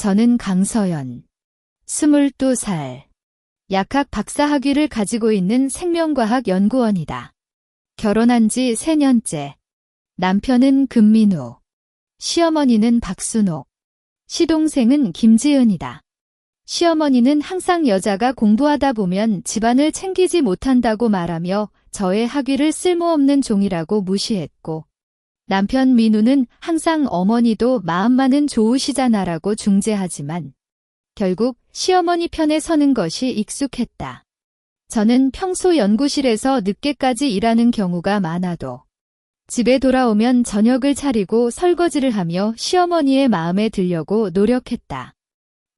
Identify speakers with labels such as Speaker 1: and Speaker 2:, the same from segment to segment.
Speaker 1: 저는 강서연, 22살, 약학 박사 학위를 가지고 있는 생명과학 연구원이다. 결혼한 지 3년째. 남편은 금민우, 시어머니는 박순옥, 시동생은 김지은이다. 시어머니는 항상 여자가 공부하다 보면 집안을 챙기지 못한다고 말하며 저의 학위를 쓸모없는 종이라고 무시했고, 남편 민우는 항상 어머니도 마음만은 좋으시잖아라고 중재하지만 결국 시어머니 편에 서는 것이 익숙했다. 저는 평소 연구실에서 늦게까지 일하는 경우가 많아도 집에 돌아오면 저녁을 차리고 설거지를 하며 시어머니의 마음에 들려고 노력했다.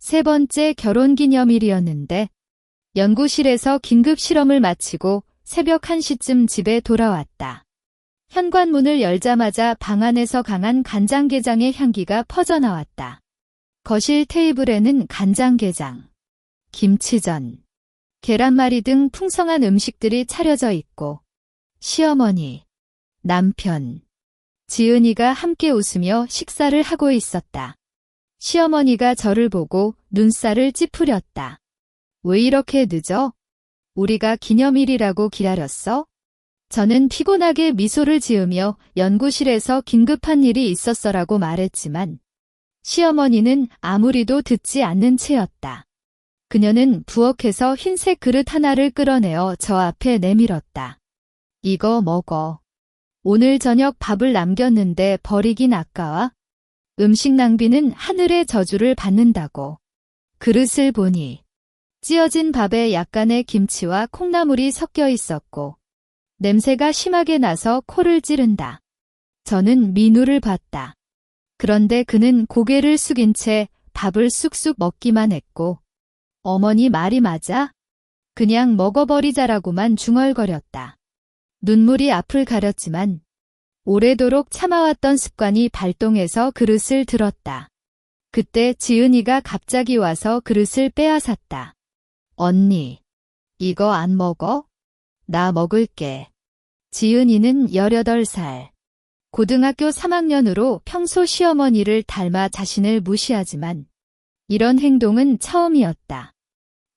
Speaker 1: 3번째 결혼기념일이었는데 연구실에서 긴급 실험을 마치고 새벽 1시쯤 집에 돌아왔다. 현관문을 열자마자 방 안에서 강한 간장게장의 향기가 퍼져나왔다. 거실 테이블에는 간장게장, 김치전, 계란말이 등 풍성한 음식들이 차려져 있고 시어머니, 남편, 지은이가 함께 웃으며 식사를 하고 있었다. 시어머니가 저를 보고 눈살을 찌푸렸다. 왜 이렇게 늦어? 우리가 기념일이라고 기다렸어? 저는 피곤하게 미소를 지으며 연구실에서 긴급한 일이 있었어라고 말했지만 시어머니는 아무리도 듣지 않는 채였다. 그녀는 부엌에서 흰색 그릇 하나를 끌어내어 저 앞에 내밀었다. 이거 먹어. 오늘 저녁 밥을 남겼는데 버리긴 아까워. 음식 낭비는 하늘의 저주를 받는다고. 그릇을 보니 찌어진 밥에 약간의 김치와 콩나물이 섞여 있었고 냄새가 심하게 나서 코를 찌른다. 저는 민우를 봤다. 그런데 그는 고개를 숙인 채 밥을 쑥쑥 먹기만 했고 어머니 말이 맞아? 그냥 먹어버리자라고만 중얼거렸다. 눈물이 앞을 가렸지만 오래도록 참아왔던 습관이 발동해서 그릇을 들었다. 그때 지은이가 갑자기 와서 그릇을 빼앗았다. 언니, 이거 안 먹어? 나 먹을게. 지은이는 18살. 고등학교 3학년으로 평소 시어머니를 닮아 자신을 무시하지만 이런 행동은 처음이었다.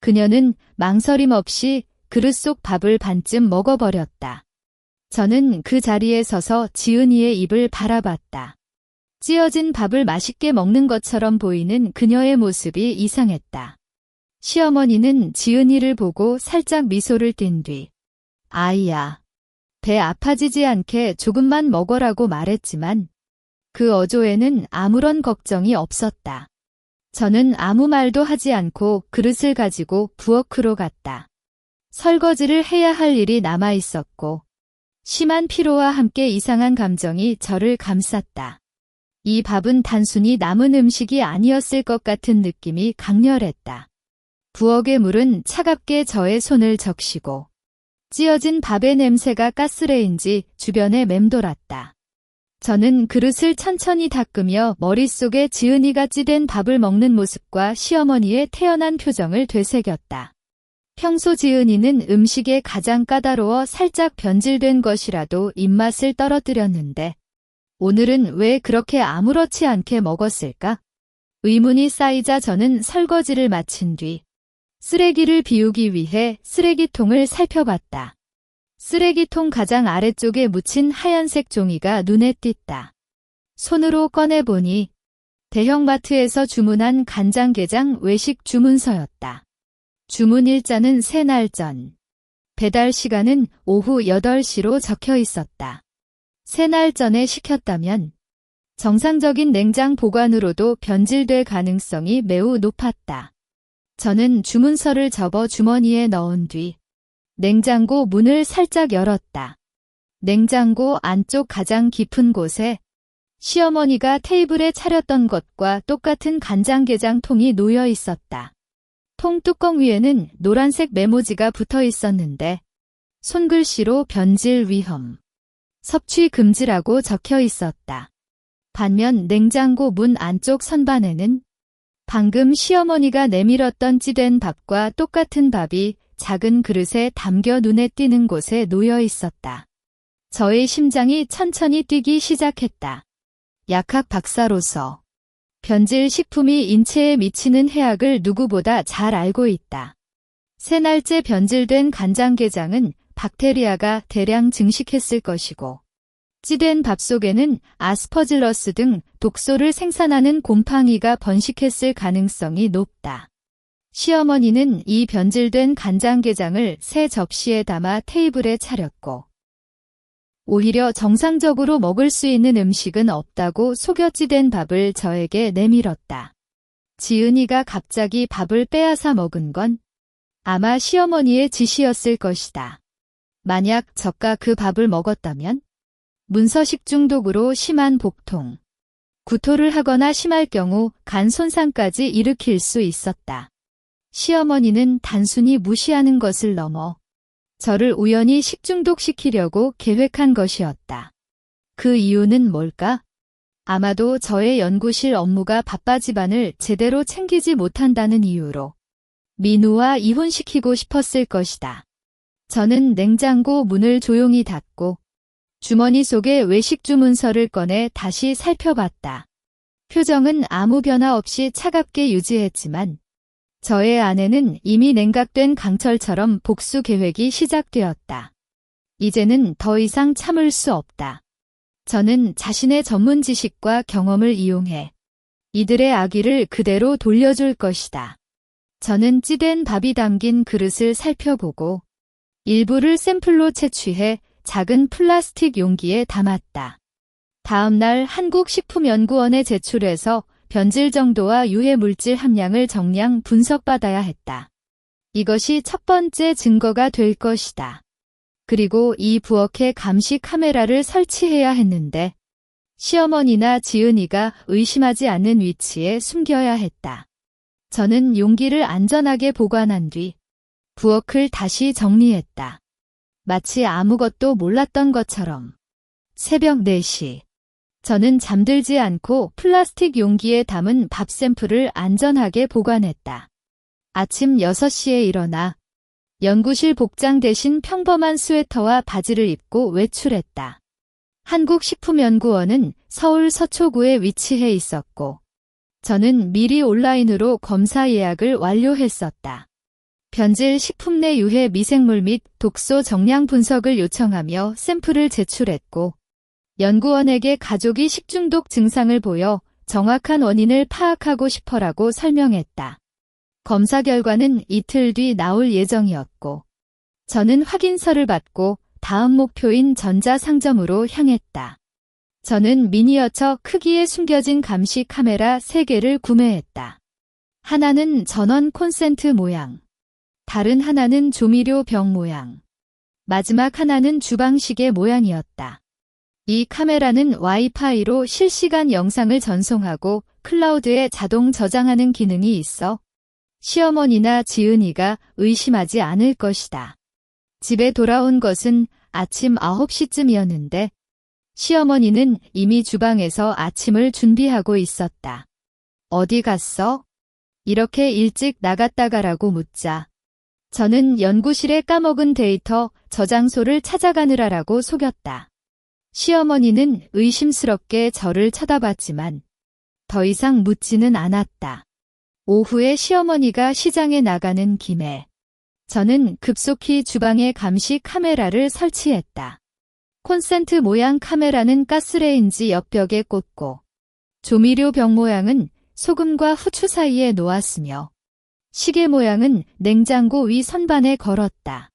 Speaker 1: 그녀는 망설임 없이 그릇 속 밥을 반쯤 먹어버렸다. 저는 그 자리에 서서 지은이의 입을 바라봤다. 찌어진 밥을 맛있게 먹는 것처럼 보이는 그녀의 모습이 이상했다. 시어머니는 지은이를 보고 살짝 미소를 띤 뒤 아이야, 배 아파지지 않게 조금만 먹어라고 말했지만 그 어조에는 아무런 걱정이 없었다. 저는 아무 말도 하지 않고 그릇을 가지고 부엌으로 갔다. 설거지를 해야 할 일이 남아 있었고 심한 피로와 함께 이상한 감정이 저를 감쌌다. 이 밥은 단순히 남은 음식이 아니었을 것 같은 느낌이 강렬했다. 부엌의 물은 차갑게 저의 손을 적시고 찌어진 밥의 냄새가 가스레인지 주변에 맴돌았다. 저는 그릇을 천천히 닦으며 머릿속에 지은이가 찌된 밥을 먹는 모습과 시어머니의 태연한 표정을 되새겼다. 평소 지은이는 음식에 가장 까다로워 살짝 변질된 것이라도 입맛을 떨어뜨렸는데 오늘은 왜 그렇게 아무렇지 않게 먹었을까? 의문이 쌓이자 저는 설거지를 마친 뒤 쓰레기를 비우기 위해 쓰레기통을 살펴봤다. 쓰레기통 가장 아래쪽에 묻힌 하얀색 종이가 눈에 띄었다. 손으로 꺼내보니 대형마트에서 주문한 간장게장 외식 주문서였다. 주문 일자는 3날 전, 배달 시간은 오후 8시로 적혀 있었다. 3날 전에 시켰다면 정상적인 냉장 보관으로도 변질될 가능성이 매우 높았다. 저는 주문서를 접어 주머니에 넣은 뒤 냉장고 문을 살짝 열었다. 냉장고 안쪽 가장 깊은 곳에 시어머니가 테이블에 차렸던 것과 똑같은 간장게장 통이 놓여 있었다. 통 뚜껑 위에는 노란색 메모지가 붙어 있었는데 손글씨로 변질 위험, 섭취 금지라고 적혀 있었다. 반면 냉장고 문 안쪽 선반에는 방금 시어머니가 내밀었던 찌된 밥과 똑같은 밥이 작은 그릇에 담겨 눈에 띄는 곳에 놓여 있었다. 저의 심장이 천천히 뛰기 시작했다. 약학 박사로서 변질 식품이 인체에 미치는 해악을 누구보다 잘 알고 있다. 세 날째 변질된 간장게장은 박테리아가 대량 증식했을 것이고, 찌된 밥 속에는 아스퍼질러스 등 독소를 생산하는 곰팡이가 번식했을 가능성이 높다. 시어머니는 이 변질된 간장게장을 새 접시에 담아 테이블에 차렸고, 오히려 정상적으로 먹을 수 있는 음식은 없다고 속여 찌된 밥을 저에게 내밀었다. 지은이가 갑자기 밥을 빼앗아 먹은 건 아마 시어머니의 지시였을 것이다. 만약 저가 그 밥을 먹었다면 문서식 중독으로 심한 복통, 구토를 하거나 심할 경우 간 손상까지 일으킬 수 있었다. 시어머니는 단순히 무시하는 것을 넘어 저를 우연히 식중독시키려고 계획한 것이었다. 그 이유는 뭘까? 아마도 저의 연구실 업무가 바빠 집안을 제대로 챙기지 못한다는 이유로 민우와 이혼시키고 싶었을 것이다. 저는 냉장고 문을 조용히 닫고 주머니 속에 외식 주문서를 꺼내 다시 살펴봤다. 표정은 아무 변화 없이 차갑게 유지했지만 저의 안에는 이미 냉각된 강철처럼 복수 계획이 시작되었다. 이제는 더 이상 참을 수 없다. 저는 자신의 전문 지식과 경험을 이용해 이들의 아기를 그대로 돌려줄 것이다. 저는 찌된 밥이 담긴 그릇을 살펴보고 일부를 샘플로 채취해 작은 플라스틱 용기에 담았다. 다음 날 한국식품연구원에 제출해서 변질 정도와 유해 물질 함량을 정량 분석받아야 했다. 이것이 첫 번째 증거가 될 것이다. 그리고 이 부엌에 감시 카메라를 설치해야 했는데 시어머니나 지은이가 의심하지 않는 위치에 숨겨야 했다. 저는 용기를 안전하게 보관한 뒤 부엌을 다시 정리했다. 마치 아무것도 몰랐던 것처럼. 새벽 4시. 저는 잠들지 않고 플라스틱 용기에 담은 밥 샘플을 안전하게 보관했다. 아침 6시에 일어나 연구실 복장 대신 평범한 스웨터와 바지를 입고 외출했다. 한국식품연구원은 서울 서초구에 위치해 있었고 저는 미리 온라인으로 검사 예약을 완료했었다. 변질 식품 내 유해 미생물 및 독소 정량 분석을 요청하며 샘플을 제출했고 연구원에게 가족이 식중독 증상을 보여 정확한 원인을 파악하고 싶어라고 설명했다. 검사 결과는 이틀 뒤 나올 예정이었고 저는 확인서를 받고 다음 목표인 전자상점으로 향했다. 저는 미니어처 크기에 숨겨진 감시 카메라 3개를 구매했다. 하나는 전원 콘센트 모양, 다른 하나는 조미료 병 모양, 마지막 하나는 주방시계 모양이었다. 이 카메라는 와이파이로 실시간 영상을 전송하고 클라우드에 자동 저장하는 기능이 있어 시어머니나 지은이가 의심하지 않을 것이다. 집에 돌아온 것은 아침 9시쯤이었는데 시어머니는 이미 주방에서 아침을 준비하고 있었다. 어디 갔어? 이렇게 일찍 나갔다가라고 묻자 저는 연구실에 까먹은 데이터 저장소를 찾아가느라라고 속였다. 시어머니는 의심스럽게 저를 쳐다봤지만 더 이상 묻지는 않았다. 오후에 시어머니가 시장에 나가는 김에 저는 급속히 주방에 감시 카메라를 설치했다. 콘센트 모양 카메라는 가스레인지 옆벽에 꽂고 조미료 병 모양은 소금과 후추 사이에 놓았으며 시계 모양은 냉장고 위 선반에 걸었다.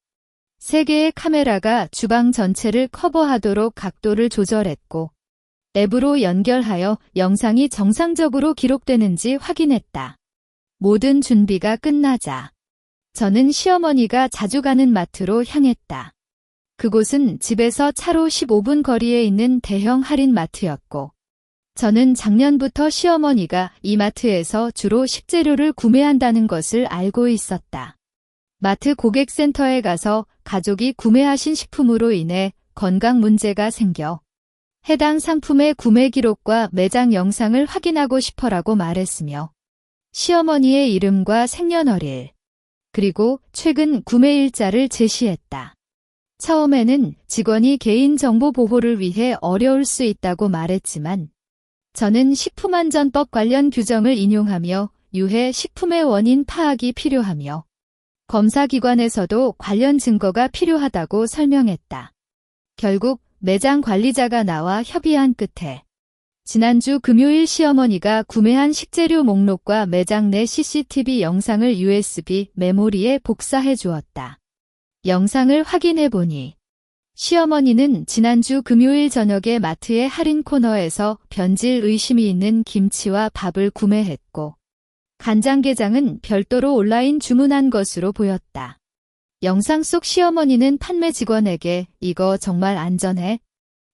Speaker 1: 3개의 카메라가 주방 전체를 커버하도록 각도를 조절했고 앱으로 연결하여 영상이 정상적으로 기록되는지 확인했다. 모든 준비가 끝나자 저는 시어머니가 자주 가는 마트로 향했다. 그곳은 집에서 차로 15분 거리에 있는 대형 할인 마트였고 저는 작년부터 시어머니가 이 마트에서 주로 식재료를 구매한다는 것을 알고 있었다. 마트 고객센터에 가서 가족이 구매하신 식품으로 인해 건강 문제가 생겨 해당 상품의 구매 기록과 매장 영상을 확인하고 싶어라고 말했으며 시어머니의 이름과 생년월일, 그리고 최근 구매일자를 제시했다. 처음에는 직원이 개인정보 보호를 위해 어려울 수 있다고 말했지만 저는 식품안전법 관련 규정을 인용하며 유해 식품의 원인 파악이 필요하며 검사기관에서도 관련 증거가 필요하다고 설명했다. 결국 매장 관리자가 나와 협의한 끝에 지난주 금요일 시어머니가 구매한 식재료 목록과 매장 내 CCTV 영상을 USB 메모리에 복사해 주었다. 영상을 확인해 보니 시어머니는 지난주 금요일 저녁에 마트의 할인 코너에서 변질 의심이 있는 김치와 밥을 구매했고 간장게장은 별도로 온라인 주문한 것으로 보였다. 영상 속 시어머니는 판매 직원에게 이거 정말 안전해?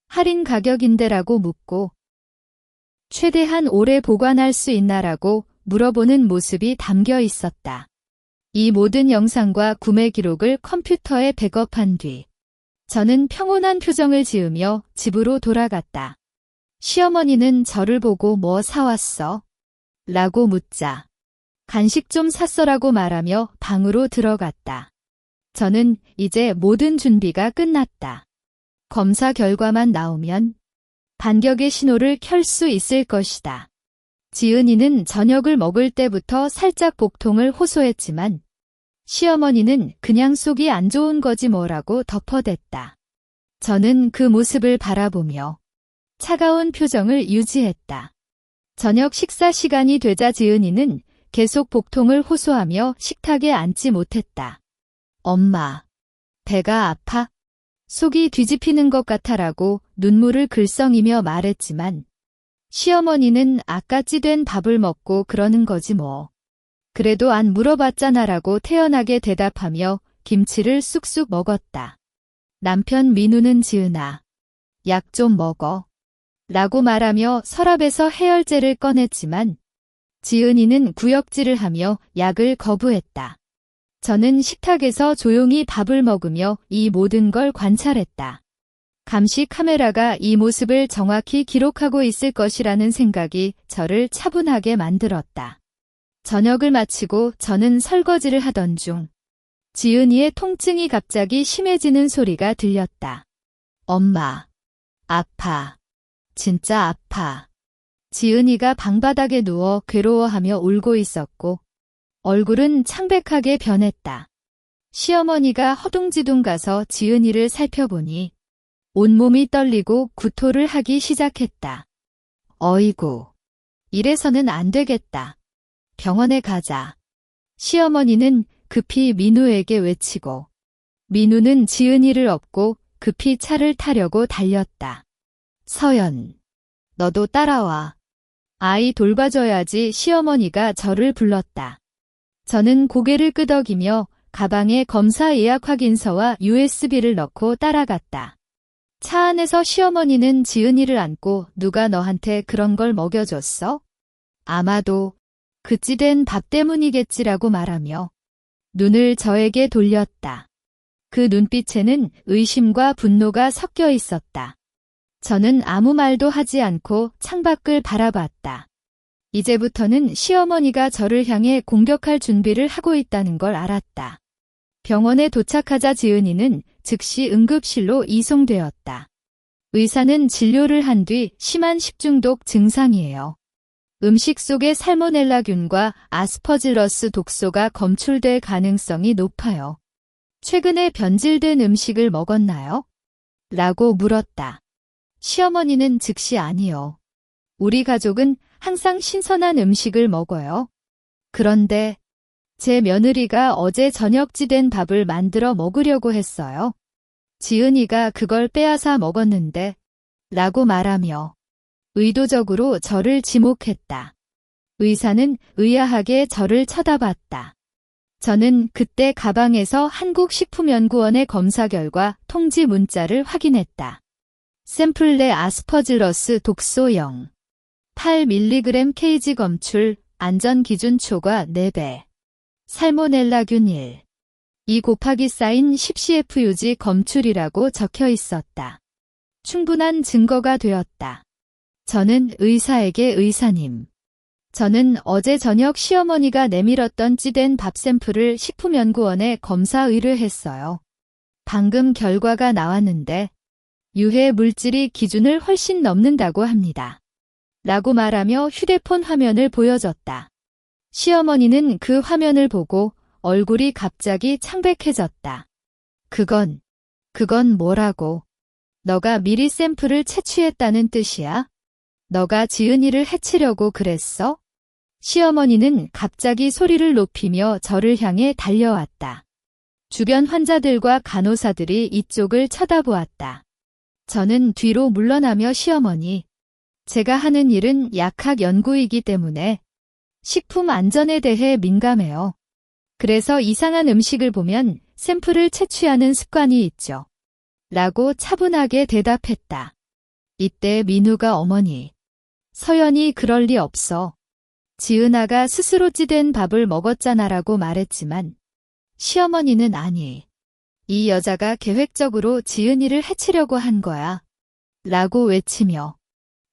Speaker 1: 할인 가격인데라고 묻고 최대한 오래 보관할 수 있나라고 물어보는 모습이 담겨 있었다. 이 모든 영상과 구매 기록을 컴퓨터에 백업한 뒤 저는 평온한 표정을 지으며 집으로 돌아갔다. 시어머니는 저를 보고 뭐 사왔어? 라고 묻자 간식 좀 샀어라고 말하며 방으로 들어갔다. 저는 이제 모든 준비가 끝났다. 검사 결과만 나오면 반격의 신호를 켤 수 있을 것이다. 지은이는 저녁을 먹을 때부터 살짝 복통을 호소했지만 시어머니는 그냥 속이 안 좋은 거지 뭐라고 덮어댔다. 저는 그 모습을 바라보며 차가운 표정을 유지했다. 저녁 식사 시간이 되자 지은이는 계속 복통을 호소하며 식탁에 앉지 못했다. 엄마, 배가 아파? 속이 뒤집히는 것 같아라고 눈물을 글썽이며 말했지만 시어머니는 아까 찌된 밥을 먹고 그러는 거지 뭐. 그래도 안 물어봤잖아라고 태연하게 대답하며 김치를 쑥쑥 먹었다. 남편 민우는 지은아, 약 좀 먹어. 라고 말하며 서랍에서 해열제를 꺼냈지만 지은이는 구역질을 하며 약을 거부했다. 저는 식탁에서 조용히 밥을 먹으며 이 모든 걸 관찰했다. 감시 카메라가 이 모습을 정확히 기록하고 있을 것이라는 생각이 저를 차분하게 만들었다. 저녁을 마치고 저는 설거지를 하던 중 지은이의 통증이 갑자기 심해지는 소리가 들렸다. 엄마, 아파. 진짜 아파. 지은이가 방바닥에 누워 괴로워하며 울고 있었고 얼굴은 창백하게 변했다. 시어머니가 허둥지둥 가서 지은이를 살펴보니 온몸이 떨리고 구토를 하기 시작했다. 어이구, 이래서는 안 되겠다. 병원에 가자. 시어머니는 급히 민우에게 외치고 민우는 지은이를 업고 급히 차를 타려고 달렸다. 서연, 너도 따라와. 아이 돌봐줘야지. 시어머니가 저를 불렀다. 저는 고개를 끄덕이며 가방에 검사 예약 확인서와 USB를 넣고 따라갔다. 차 안에서 시어머니는 지은이를 안고 누가 너한테 그런 걸 먹여줬어? 아마도 그 찌된 밥 때문이겠지라고 말하며 눈을 저에게 돌렸다. 그 눈빛에는 의심과 분노가 섞여 있었다. 저는 아무 말도 하지 않고 창밖을 바라봤다. 이제부터는 시어머니가 저를 향해 공격할 준비를 하고 있다는 걸 알았다. 병원에 도착하자 지은이는 즉시 응급실로 이송되었다. 의사는 진료를 한 뒤 심한 식중독 증상이에요. 음식 속에 살모넬라균과 아스퍼질러스 독소가 검출될 가능성이 높아요. 최근에 변질된 음식을 먹었나요? 라고 물었다. 시어머니는 즉시 아니요. 우리 가족은 항상 신선한 음식을 먹어요. 그런데 제 며느리가 어제 저녁 찌된 밥을 만들어 먹으려고 했어요. 지은이가 그걸 빼앗아 먹었는데 라고 말하며 의도적으로 저를 지목했다. 의사는 의아하게 저를 쳐다봤다. 저는 그때 가방에서 한국식품연구원의 검사 결과 통지 문자를 확인했다. 샘플 내 아스퍼질러스 독소 0. 8mg kg 검출, 안전기준 초과 4배. 살모넬라균 1. 2 곱하기 사인 10CFUG 검출이라고 적혀 있었다. 충분한 증거가 되었다. 저는 의사에게 의사님. 저는 어제 저녁 시어머니가 내밀었던 찌된 밥 샘플을 식품연구원에 검사 의뢰했어요. 방금 결과가 나왔는데 유해 물질이 기준을 훨씬 넘는다고 합니다. 라고 말하며 휴대폰 화면을 보여줬다. 시어머니는 그 화면을 보고 얼굴이 갑자기 창백해졌다. 그건 뭐라고? 너가 미리 샘플을 채취했다는 뜻이야? 너가 지은이를 해치려고 그랬어? 시어머니는 갑자기 소리를 높이며 저를 향해 달려왔다. 주변 환자들과 간호사들이 이쪽을 쳐다보았다. 저는 뒤로 물러나며 시어머니, 제가 하는 일은 약학 연구이기 때문에 식품 안전에 대해 민감해요. 그래서 이상한 음식을 보면 샘플을 채취하는 습관이 있죠. 라고 차분하게 대답했다. 이때 민우가 어머니, 서연이 그럴 리 없어. 지은아가 스스로 찌된 밥을 먹었잖아라고 말했지만 시어머니는 아니, 이 여자가 계획적으로 지은이를 해치려고 한 거야. 라고 외치며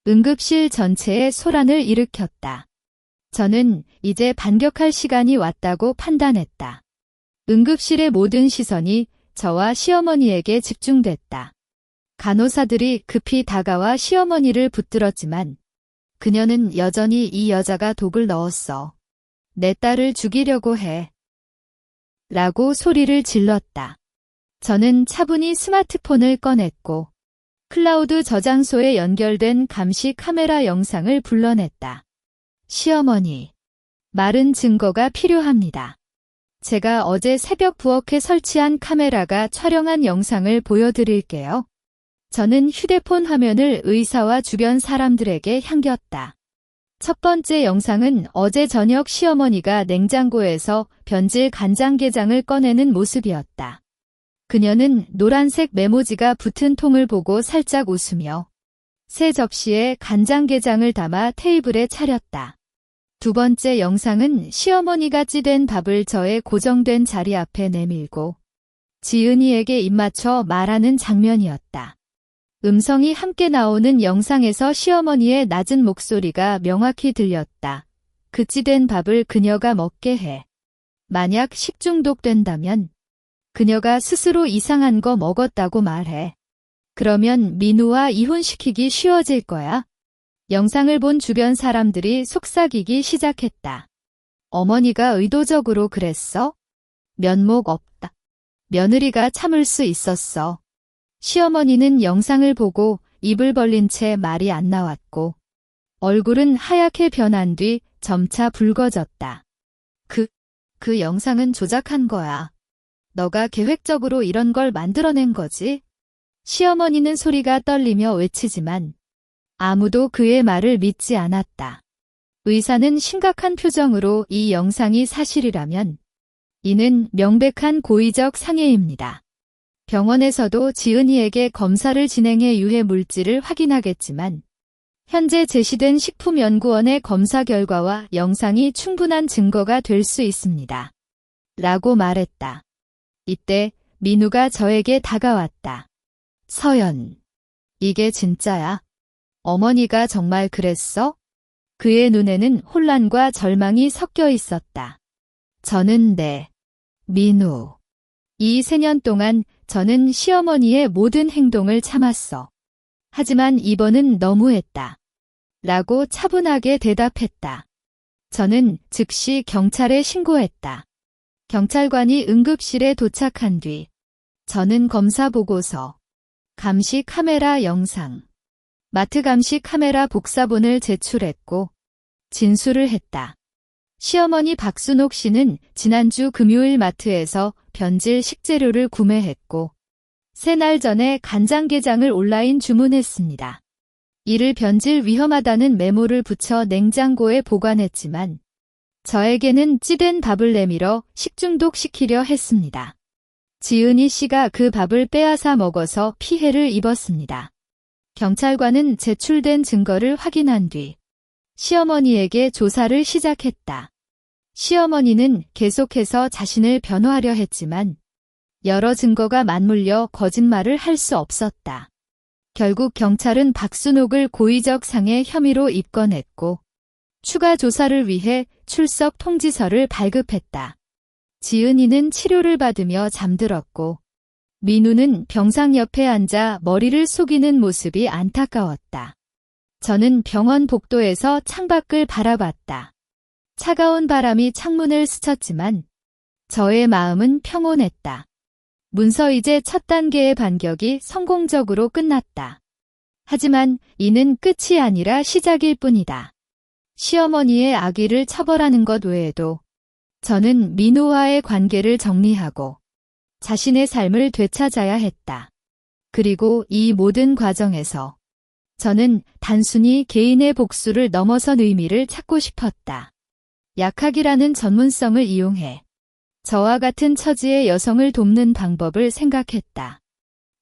Speaker 1: 응급실 전체에 소란을 일으켰다. 저는 이제 반격할 시간이 왔다고 판단했다. 응급실의 모든 시선이 저와 시어머니에게 집중됐다. 간호사들이 급히 다가와 시어머니를 붙들었지만 그녀는 여전히 이 여자가 독을 넣었어. 내 딸을 죽이려고 해. 라고 소리를 질렀다. 저는 차분히 스마트폰을 꺼냈고 클라우드 저장소에 연결된 감시 카메라 영상을 불러냈다. 시어머니, 마른 증거가 필요합니다. 제가 어제 새벽 부엌에 설치한 카메라가 촬영한 영상을 보여드릴게요. 저는 휴대폰 화면을 의사와 주변 사람들에게 향겼다. 첫 번째 영상은 어제 저녁 시어머니가 냉장고에서 변질 간장게장을 꺼내는 모습이었다. 그녀는 노란색 메모지가 붙은 통을 보고 살짝 웃으며 새 접시에 간장게장을 담아 테이블에 차렸다. 두 번째 영상은 시어머니가 찌된 밥을 저의 고정된 자리 앞에 내밀고 지은이에게 입맞춰 말하는 장면이었다. 음성이 함께 나오는 영상에서 시어머니의 낮은 목소리가 명확히 들렸다. 그 찌된 밥을 그녀가 먹게 해. 만약 식중독된다면 그녀가 스스로 이상한 거 먹었다고 말해. 그러면 민우와 이혼시키기 쉬워질 거야. 영상을 본 주변 사람들이 속삭이기 시작했다. 어머니가 의도적으로 그랬어? 면목 없다. 며느리가 참을 수 있었어. 시어머니는 영상을 보고 입을 벌린 채 말이 안 나왔고 얼굴은 하얗게 변한 뒤 점차 붉어졌다. 그 영상은 조작한 거야. 너가 계획적으로 이런 걸 만들어낸 거지? 시어머니는 소리가 떨리며 외치지만 아무도 그의 말을 믿지 않았다. 의사는 심각한 표정으로 이 영상이 사실이라면 이는 명백한 고의적 상해입니다. 병원에서도 지은이에게 검사를 진행해 유해 물질을 확인하겠지만 현재 제시된 식품연구원의 검사 결과와 영상이 충분한 증거가 될 수 있습니다. 라고 말했다. 이때 민우가 저에게 다가왔다. 서연, 이게 진짜야? 어머니가 정말 그랬어? 그의 눈에는 혼란과 절망이 섞여 있었다. 저는 민우. 이 3년 동안 저는 시어머니의 모든 행동을 참았어. 하지만 이번은 너무했다. 라고 차분하게 대답했다. 저는 즉시 경찰에 신고했다. 경찰관이 응급실에 도착한 뒤 저는 검사 보고서, 감시 카메라 영상, 마트 감시 카메라 복사본을 제출했고 진술을 했다. 시어머니 박순옥 씨는 지난주 금요일 마트에서 변질 식재료를 구매했고 3날 전에 간장게장을 온라인 주문했습니다. 이를 변질 위험하다는 메모를 붙여 냉장고에 보관했지만 저에게는 찌된 밥을 내밀어 식중독시키려 했습니다. 지은이 씨가 그 밥을 빼앗아 먹어서 피해를 입었습니다. 경찰관은 제출된 증거를 확인한 뒤 시어머니에게 조사를 시작했다. 시어머니는 계속해서 자신을 변호하려 했지만 여러 증거가 맞물려 거짓말을 할 수 없었다. 결국 경찰은 박순옥을 고의적 상해 혐의로 입건했고 추가 조사를 위해 출석 통지서를 발급했다. 지은이는 치료를 받으며 잠들었고 민우는 병상 옆에 앉아 머리를 숙이는 모습이 안타까웠다. 저는 병원 복도에서 창밖을 바라봤다. 차가운 바람이 창문을 스쳤지만 저의 마음은 평온했다. 문서 이제 첫 단계의 반격이 성공적으로 끝났다. 하지만 이는 끝이 아니라 시작일 뿐이다. 시어머니의 악의를 처벌하는 것 외에도 저는 민우와의 관계를 정리하고 자신의 삶을 되찾아야 했다. 그리고 이 모든 과정에서 저는 단순히 개인의 복수를 넘어선 의미를 찾고 싶었다. 약학이라는 전문성을 이용해 저와 같은 처지의 여성을 돕는 방법을 생각했다.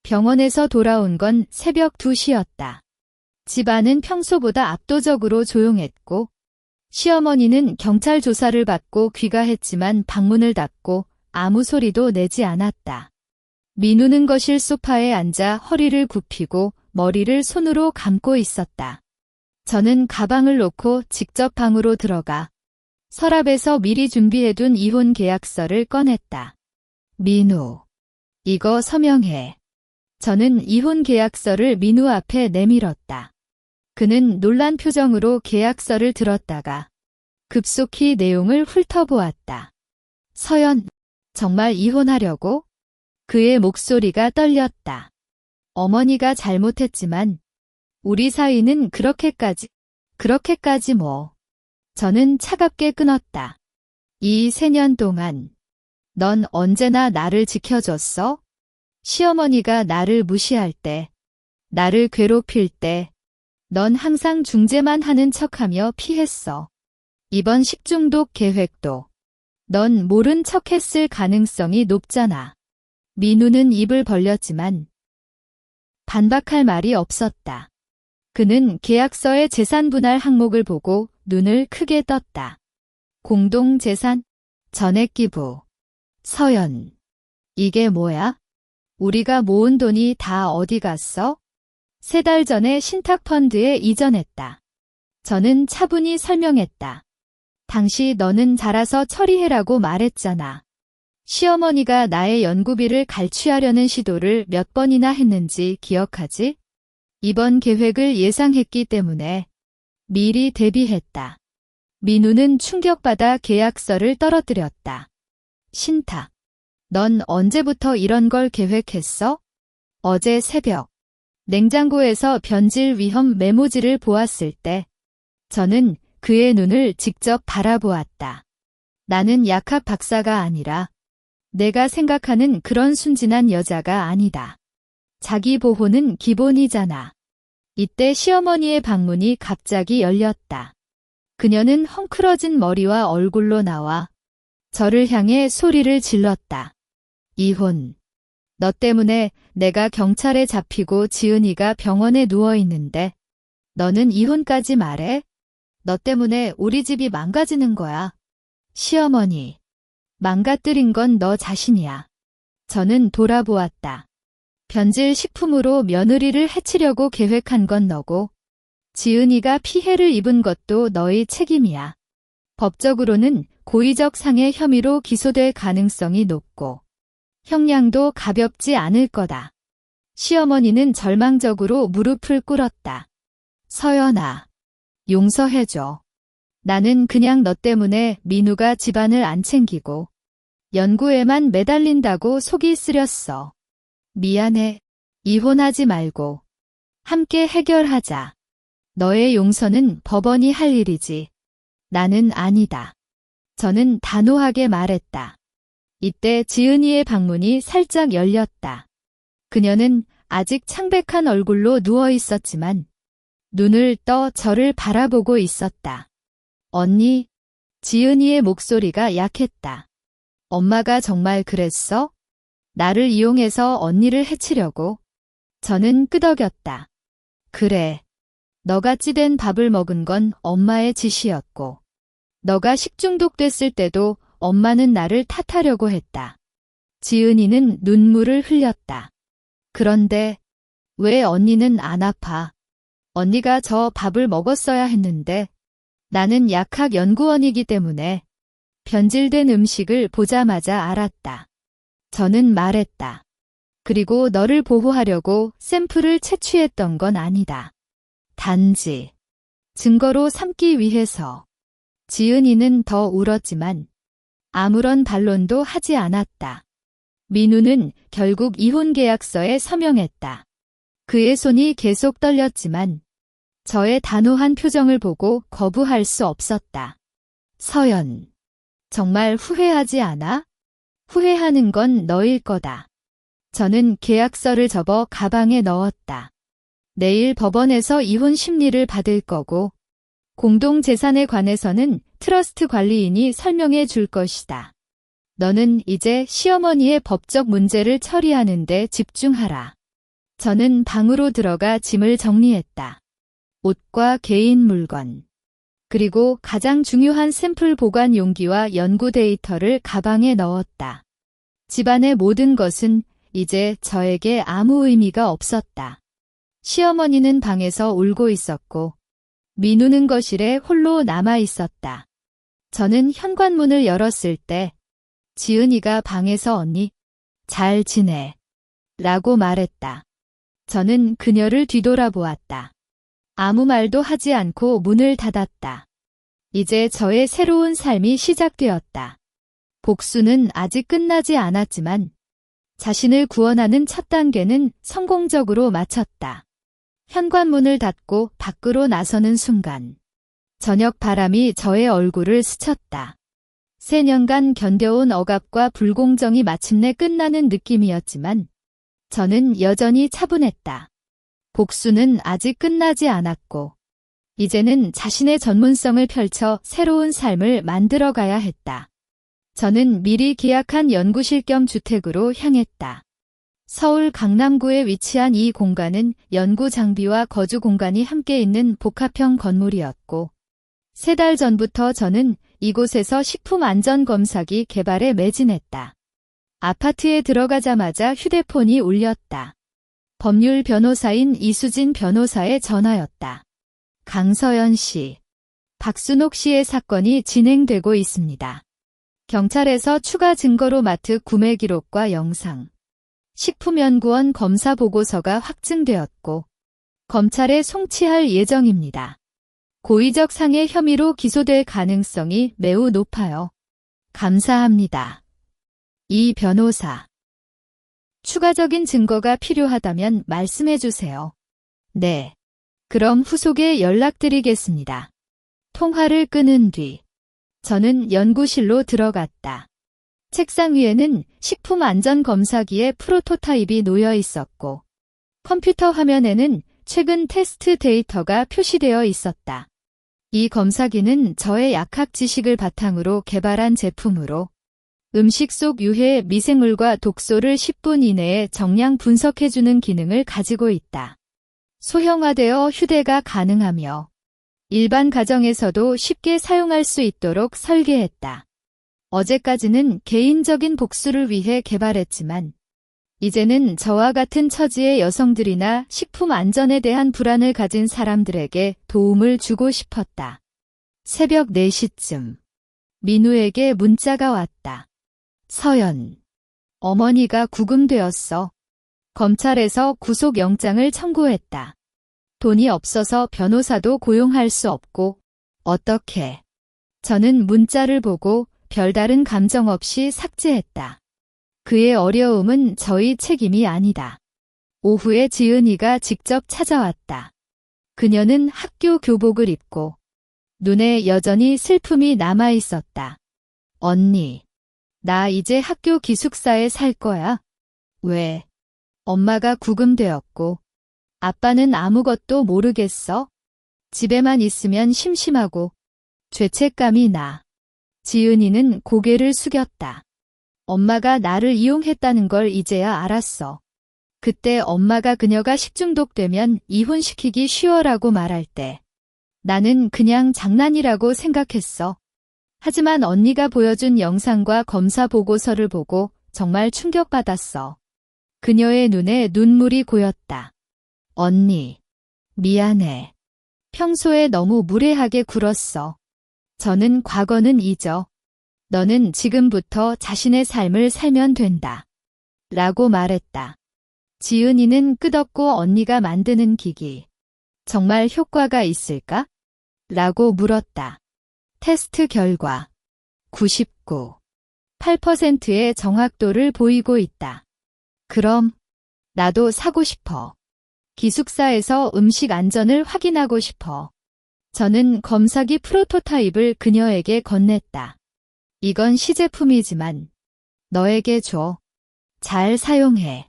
Speaker 1: 병원에서 돌아온 건 새벽 2시였다. 집안은 평소보다 압도적으로 조용했고 시어머니는 경찰 조사를 받고 귀가했지만 방문을 닫고 아무 소리도 내지 않았다. 민우는 거실 소파에 앉아 허리를 굽히고 머리를 손으로 감고 있었다. 저는 가방을 놓고 직접 방으로 들어가 서랍에서 미리 준비해둔 이혼 계약서를 꺼냈다. 민우, 이거 서명해. 저는 이혼 계약서를 민우 앞에 내밀었다. 그는 놀란 표정으로 계약서를 들었다가 급속히 내용을 훑어보았다. 서연, 정말 이혼하려고? 그의 목소리가 떨렸다. 어머니가 잘못했지만 우리 사이는 그렇게까지 뭐. 저는 차갑게 끊었다. 이 3년 동안 넌 언제나 나를 지켜줬어? 시어머니가 나를 무시할 때, 나를 괴롭힐 때, 넌 항상 중재만 하는 척하며 피했어. 이번 식중독 계획도 넌 모른 척했을 가능성이 높잖아. 민우는 입을 벌렸지만 반박할 말이 없었다. 그는 계약서의 재산 분할 항목을 보고 눈을 크게 떴다. 공동재산, 전액기부. 서연, 이게 뭐야? 우리가 모은 돈이 다 어디 갔어? 3달 전에 신탁펀드에 이전했다. 저는 차분히 설명했다. 당시 너는 자라서 처리해라고 말했잖아. 시어머니가 나의 연구비를 갈취하려는 시도를 몇 번이나 했는지 기억하지? 이번 계획을 예상했기 때문에 미리 대비했다. 민우는 충격받아 계약서를 떨어뜨렸다. 신탁, 넌 언제부터 이런 걸 계획했어? 어제 새벽, 냉장고에서 변질 위험 메모지를 보았을 때 저는 그의 눈을 직접 바라보았다. 나는 약학 박사가 아니라 내가 생각하는 그런 순진한 여자가 아니다. 자기 보호는 기본이잖아. 이때 시어머니의 방문이 갑자기 열렸다. 그녀는 헝클어진 머리와 얼굴로 나와 저를 향해 소리를 질렀다. 이혼. 너 때문에 내가 경찰에 잡히고 지은이가 병원에 누워있는데 너는 이혼까지 말해? 너 때문에 우리 집이 망가지는 거야. 시어머니. 망가뜨린 건 너 자신이야. 저는 돌아보았다. 변질 식품으로 며느리를 해치려고 계획한 건 너고 지은이가 피해를 입은 것도 너의 책임이야. 법적으로는 고의적 상해 혐의로 기소될 가능성이 높고 형량도 가볍지 않을 거다. 시어머니는 절망적으로 무릎을 꿇었다. 서연아, 용서해줘. 나는 그냥 너 때문에 민우가 집안을 안 챙기고 연구에만 매달린다고 속이 쓰렸어. 미안해. 이혼하지 말고 함께 해결하자. 너의 용서는 법원이 할 일이지. 나는 아니다. 저는 단호하게 말했다. 이때 지은이의 방문이 살짝 열렸다. 그녀는 아직 창백한 얼굴로 누워 있었지만 눈을 떠 저를 바라보고 있었다. 언니, 지은이의 목소리가 약했다. 엄마가 정말 그랬어? 나를 이용해서 언니를 해치려고? 저는 끄덕였다. 그래. 너가 찌된 밥을 먹은 건 엄마의 지시였고, 너가 식중독 됐을 때도 엄마는 나를 탓하려고 했다. 지은이는 눈물을 흘렸다. 그런데 왜 언니는 안 아파? 언니가 저 밥을 먹었어야 했는데 나는 약학 연구원이기 때문에 변질된 음식을 보자마자 알았다. 저는 말했다. 그리고 너를 보호하려고 샘플을 채취했던 건 아니다. 단지 증거로 삼기 위해서. 지은이는 더 울었지만 아무런 반론도 하지 않았다. 민우는 결국 이혼 계약서에 서명했다. 그의 손이 계속 떨렸지만 저의 단호한 표정을 보고 거부할 수 없었다. 서연, 정말 후회하지 않아? 후회하는 건 너일 거다. 저는 계약서를 접어 가방에 넣었다. 내일 법원에서 이혼 심리를 받을 거고 공동재산에 관해서는 트러스트 관리인이 설명해 줄 것이다. 너는 이제 시어머니의 법적 문제를 처리하는 데 집중하라. 저는 방으로 들어가 짐을 정리했다. 옷과 개인 물건, 그리고 가장 중요한 샘플 보관 용기와 연구 데이터를 가방에 넣었다. 집안의 모든 것은 이제 저에게 아무 의미가 없었다. 시어머니는 방에서 울고 있었고 민우는 거실에 홀로 남아 있었다. 저는 현관문을 열었을 때 지은이가 방에서 언니, 잘 지내? 라고 말했다. 저는 그녀를 뒤돌아보았다. 아무 말도 하지 않고 문을 닫았다. 이제 저의 새로운 삶이 시작되었다. 복수는 아직 끝나지 않았지만 자신을 구원하는 첫 단계는 성공적으로 마쳤다. 현관문을 닫고 밖으로 나서는 순간 저녁 바람이 저의 얼굴을 스쳤다. 3년간 견뎌온 억압과 불공정이 마침내 끝나는 느낌이었지만 저는 여전히 차분했다. 복수는 아직 끝나지 않았고 이제는 자신의 전문성을 펼쳐 새로운 삶을 만들어가야 했다. 저는 미리 계약한 연구실 겸 주택으로 향했다. 서울 강남구에 위치한 이 공간은 연구 장비와 거주 공간이 함께 있는 복합형 건물이었고 3달 전부터 저는 이곳에서 식품안전검사기 개발에 매진했다. 아파트에 들어가자마자 휴대폰이 울렸다. 법률 변호사인 이수진 변호사의 전화였다. 강서연 씨, 박순옥 씨의 사건이 진행되고 있습니다. 경찰에서 추가 증거로 마트 구매 기록과 영상, 식품연구원 검사 보고서가 확증되었고 검찰에 송치할 예정입니다. 고의적 상해 혐의로 기소될 가능성이 매우 높아요. 감사합니다. 이 변호사. 추가적인 증거가 필요하다면 말씀해 주세요. 네. 그럼 후속에 연락드리겠습니다. 통화를 끊은 뒤 저는 연구실로 들어갔다. 책상 위에는 식품안전검사기의 프로토타입이 놓여 있었고 컴퓨터 화면에는 최근 테스트 데이터가 표시되어 있었다. 이 검사기는 저의 약학 지식을 바탕으로 개발한 제품으로 음식 속 유해 미생물과 독소를 10분 이내에 정량 분석해주는 기능을 가지고 있다. 소형화되어 휴대가 가능하며 일반 가정에서도 쉽게 사용할 수 있도록 설계했다. 어제까지는 개인적인 복수를 위해 개발했지만 이제는 저와 같은 처지의 여성들이나 식품 안전에 대한 불안을 가진 사람들에게 도움을 주고 싶었다. 새벽 4시쯤 민우에게 문자가 왔다. 서연, 어머니가 구금되었어. 검찰에서 구속영장을 청구했다. 돈이 없어서 변호사도 고용할 수 없고 어떻게? 저는 문자를 보고 별다른 감정 없이 삭제했다. 그의 어려움은 저희 책임이 아니다. 오후에 지은이가 직접 찾아왔다. 그녀는 학교 교복을 입고 눈에 여전히 슬픔이 남아 있었다. 언니, 나 이제 학교 기숙사에 살 거야. 왜? 엄마가 구금되었고 아빠는 아무것도 모르겠어? 집에만 있으면 심심하고 죄책감이 나. 지은이는 고개를 숙였다. 엄마가 나를 이용했다는 걸 이제야 알았어. 그때 엄마가 그녀가 식중독되면 이혼시키기 쉬워라고 말할 때 나는 그냥 장난이라고 생각했어. 하지만 언니가 보여준 영상과 검사 보고서를 보고 정말 충격받았어. 그녀의 눈에 눈물이 고였다. 언니, 미안해. 평소에 너무 무례하게 굴었어. 저는 과거는 잊어. 너는 지금부터 자신의 삶을 살면 된다. 라고 말했다. 지은이는 끝없고 언니가 만드는 기기, 정말 효과가 있을까? 라고 물었다. 테스트 결과 99.8%의 정확도를 보이고 있다. 그럼 나도 사고 싶어. 기숙사에서 음식 안전을 확인하고 싶어. 저는 검사기 프로토타입을 그녀에게 건넸다. 이건 시제품이지만 너에게 줘. 잘 사용해.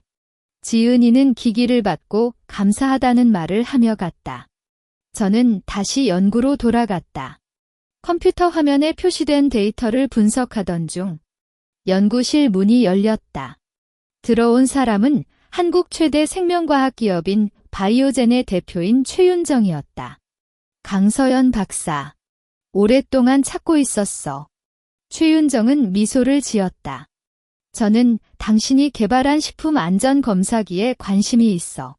Speaker 1: 지은이는 기기를 받고 감사하다는 말을 하며 갔다. 저는 다시 연구로 돌아갔다. 컴퓨터 화면에 표시된 데이터를 분석하던 중 연구실 문이 열렸다. 들어온 사람은 한국 최대 생명과학 기업인 바이오젠의 대표인 최윤정이었다. 강서연 박사. 오랫동안 찾고 있었어. 최윤정은 미소를 지었다. 저는 당신이 개발한 식품 안전 검사기에 관심이 있어.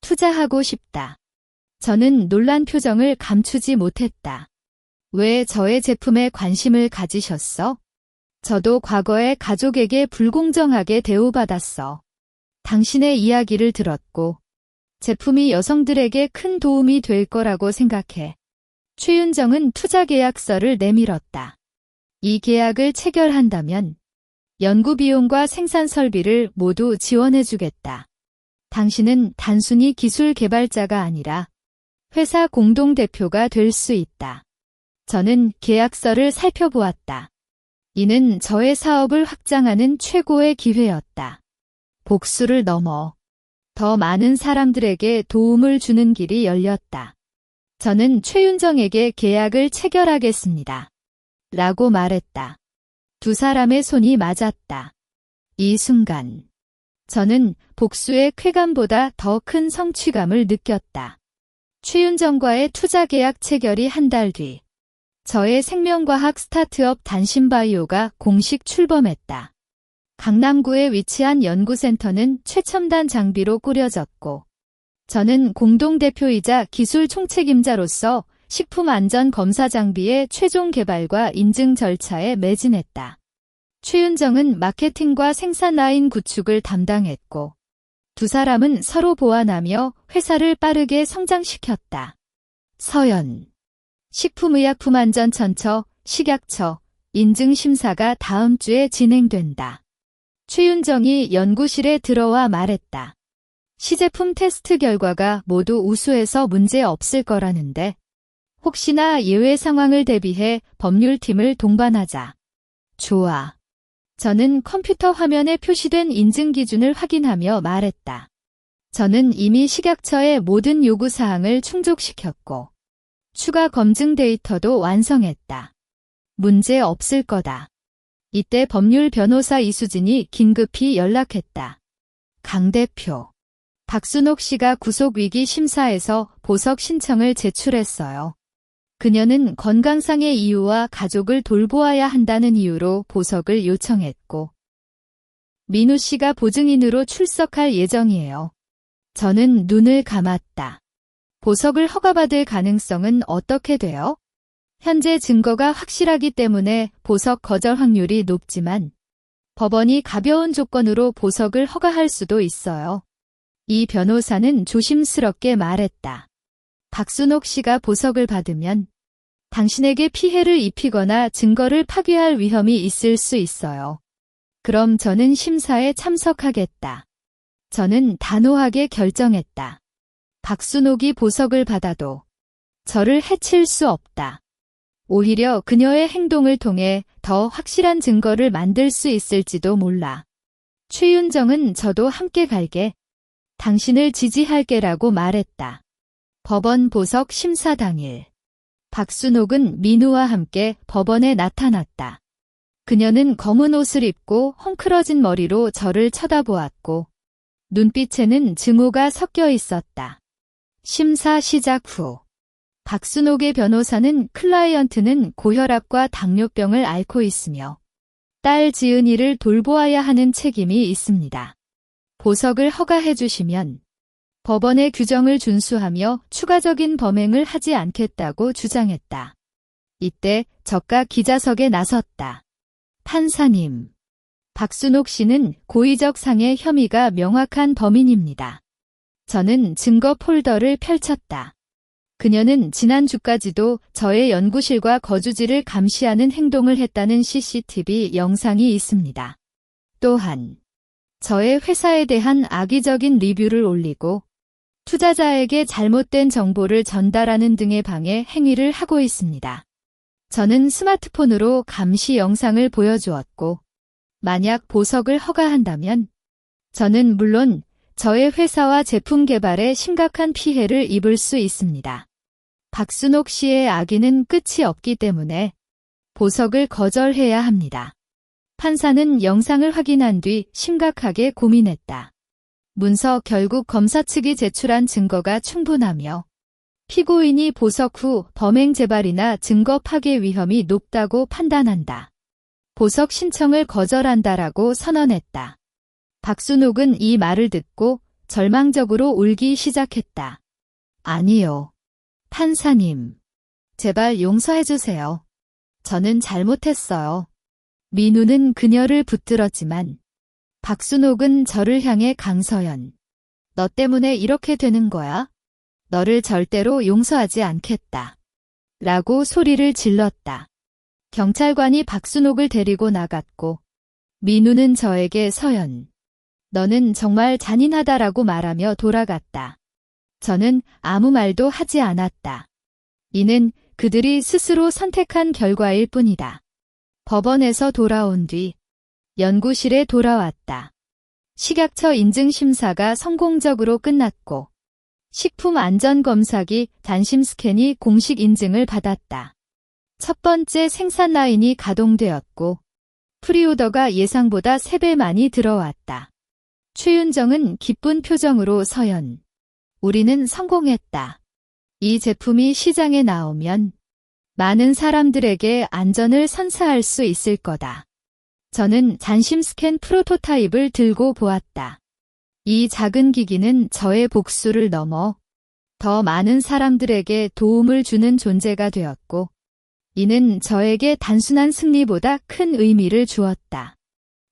Speaker 1: 투자하고 싶다. 저는 놀란 표정을 감추지 못했다. 왜 저의 제품에 관심을 가지셨어? 저도 과거에 가족에게 불공정하게 대우받았어. 당신의 이야기를 들었고 제품이 여성들에게 큰 도움이 될 거라고 생각해. 최윤정은 투자 계약서를 내밀었다. 이 계약을 체결한다면 연구 비용과 생산 설비를 모두 지원해주겠다. 당신은 단순히 기술 개발자가 아니라 회사 공동대표가 될 수 있다. 저는 계약서를 살펴보았다. 이는 저의 사업을 확장하는 최고의 기회였다. 복수를 넘어 더 많은 사람들에게 도움을 주는 길이 열렸다. 저는 최윤정에게 계약을 체결하겠습니다. 라고 말했다. 두 사람의 손이 맞았다. 이 순간 저는 복수의 쾌감보다 더 큰 성취감을 느꼈다. 최윤정과의 투자 계약 체결이 한 달 뒤 저의 생명과학 스타트업 단신바이오가 공식 출범했다. 강남구에 위치한 연구센터는 최첨단 장비로 꾸려졌고 저는 공동대표이자 기술 총책임자로서 식품안전 검사 장비의 최종 개발과 인증 절차에 매진했다. 최윤정은 마케팅과 생산 라인 구축을 담당했고 두 사람은 서로 보완하며 회사를 빠르게 성장시켰다. 서연. 식품의약품안전처, 식약처, 인증심사가 다음 주에 진행된다. 최윤정이 연구실에 들어와 말했다. 시제품 테스트 결과가 모두 우수해서 문제 없을 거라는데 혹시나 예외 상황을 대비해 법률팀을 동반하자. 좋아. 저는 컴퓨터 화면에 표시된 인증 기준을 확인하며 말했다. 저는 이미 식약처의 모든 요구사항을 충족시켰고 추가 검증 데이터도 완성했다. 문제 없을 거다. 이때 법률 변호사 이수진이 긴급히 연락했다. 강 대표. 박순옥 씨가 구속위기 심사에서 보석 신청을 제출했어요. 그녀는 건강상의 이유와 가족을 돌보아야 한다는 이유로 보석을 요청했고 민우 씨가 보증인으로 출석할 예정이에요. 저는 눈을 감았다. 보석을 허가받을 가능성은 어떻게 돼요? 현재 증거가 확실하기 때문에 보석 거절 확률이 높지만 법원이 가벼운 조건으로 보석을 허가할 수도 있어요. 이 변호사는 조심스럽게 말했다. 박순옥 씨가 보석을 받으면 당신에게 피해를 입히거나 증거를 파괴할 위험이 있을 수 있어요. 그럼 저는 심사에 참석하겠다. 저는 단호하게 결정했다. 박순옥이 보석을 받아도 저를 해칠 수 없다. 오히려 그녀의 행동을 통해 더 확실한 증거를 만들 수 있을지도 몰라. 최윤정은 저도 함께 갈게. 당신을 지지할게라고 말했다. 법원 보석 심사 당일. 박순옥은 민우와 함께 법원에 나타났다. 그녀는 검은 옷을 입고 헝클어진 머리로 저를 쳐다보았고 눈빛에는 증오가 섞여 있었다. 심사 시작 후 박순옥의 변호사는 클라이언트는 고혈압과 당뇨병을 앓고 있으며 딸 지은이를 돌보아야 하는 책임이 있습니다. 보석을 허가해 주시면 법원의 규정을 준수하며 추가적인 범행을 하지 않겠다고 주장했다. 이때 저가 기자석에 나섰다. 판사님, 박순옥 씨는 고의적 상해 혐의가 명확한 범인입니다. 저는 증거 폴더를 펼쳤다. 그녀는 지난주까지도 저의 연구실과 거주지를 감시하는 행동을 했다는 CCTV 영상이 있습니다. 또한 저의 회사에 대한 악의적인 리뷰를 올리고 투자자에게 잘못된 정보를 전달하는 등의 방해 행위를 하고 있습니다. 저는 스마트폰으로 감시 영상을 보여주었고, 만약 보석을 허가한다면 저는 물론 저의 회사와 제품 개발에 심각한 피해를 입을 수 있습니다. 박순옥 씨의 악의는 끝이 없기 때문에 보석을 거절해야 합니다. 판사는 영상을 확인한 뒤 심각하게 고민했다. 문서 결국 검사 측이 제출한 증거가 충분하며 피고인이 보석 후 범행 재발이나 증거 파괴 위험이 높다고 판단한다. 보석 신청을 거절한다라고 선언했다. 박순옥은 이 말을 듣고 절망적으로 울기 시작했다. 아니요. 판사님. 제발 용서해주세요. 저는 잘못했어요. 민우는 그녀를 붙들었지만 박순옥은 저를 향해 강서연. 너 때문에 이렇게 되는 거야? 너를 절대로 용서하지 않겠다. 라고 소리를 질렀다. 경찰관이 박순옥을 데리고 나갔고 민우는 저에게 서연. 너는 정말 잔인하다라고 말하며 돌아갔다. 저는 아무 말도 하지 않았다. 이는 그들이 스스로 선택한 결과일 뿐이다. 법원에서 돌아온 뒤 연구실에 돌아왔다. 식약처 인증 심사가 성공적으로 끝났고 식품안전검사기 단심 스캔이 공식 인증을 받았다. 첫 번째 생산 라인이 가동되었고 프리오더가 예상보다 3배 많이 들어왔다. 최윤정은 기쁜 표정으로 서연. 우리는 성공했다. 이 제품이 시장에 나오면 많은 사람들에게 안전을 선사할 수 있을 거다. 저는 잔심 스캔 프로토타입을 들고 보았다. 이 작은 기기는 저의 복수를 넘어 더 많은 사람들에게 도움을 주는 존재가 되었고, 이는 저에게 단순한 승리보다 큰 의미를 주었다.